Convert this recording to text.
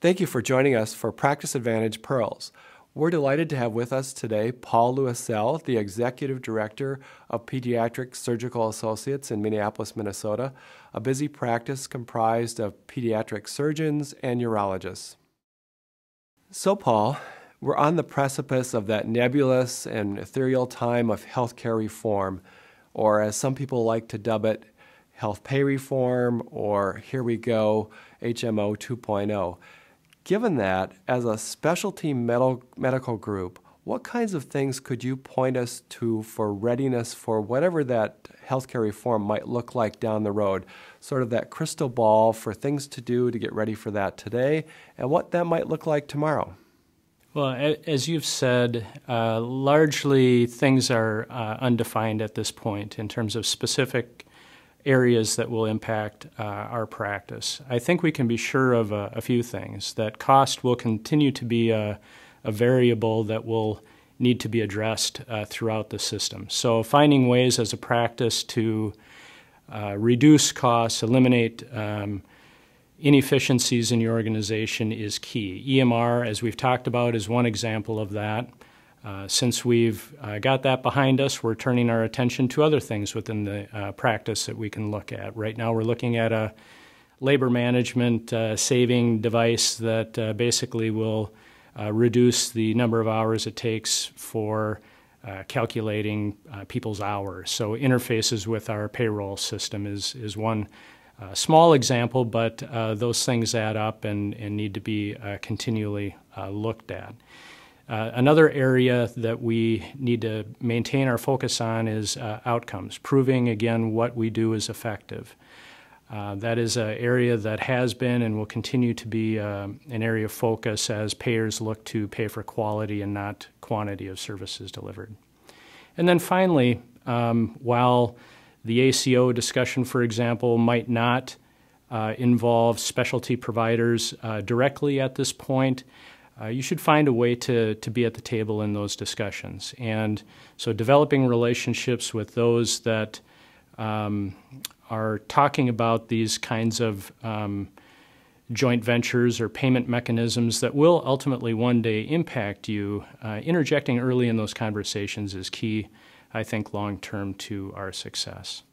Thank you for joining us for Practice Advantage Pearls. We're delighted to have with us today Paul Louiselle, the Executive Director of Pediatric Surgical Associates in Minneapolis, Minnesota, a busy practice comprised of pediatric surgeons and urologists. So, Paul, we're on the precipice of that nebulous and ethereal time of healthcare reform, or as some people like to dub it, health pay reform, or here we go, HMO 2.0. Given that, as a specialty medical group, what kinds of things could you point us to for readiness for whatever that healthcare reform might look like down the road? Sort of that crystal ball for things to do to get ready for that today, and what that might look like tomorrow. Well, as you've said, largely things are undefined at this point in terms of specific areas that will impact our practice. I think we can be sure of a few things, that cost will continue to be a variable that will need to be addressed throughout the system. So finding ways as a practice to reduce costs, eliminate inefficiencies in your organization is key. EMR, as we've talked about, is one example of that. Since we've got that behind us, we're turning our attention to other things within the practice that we can look at. Right now we're looking at a labor management saving device that basically will reduce the number of hours it takes for calculating people's hours. So interfaces with our payroll system is one small example, but those things add up and need to be continually looked at. Another area that we need to maintain our focus on is outcomes, proving again what we do is effective. That is an area that has been and will continue to be an area of focus as payers look to pay for quality and not quantity of services delivered. And then finally, while the ACO discussion, for example, might not involve specialty providers directly at this point, you should find a way to be at the table in those discussions. And so developing relationships with those that are talking about these kinds of joint ventures or payment mechanisms that will ultimately one day impact you, interjecting early in those conversations is key, I think, long-term to our success.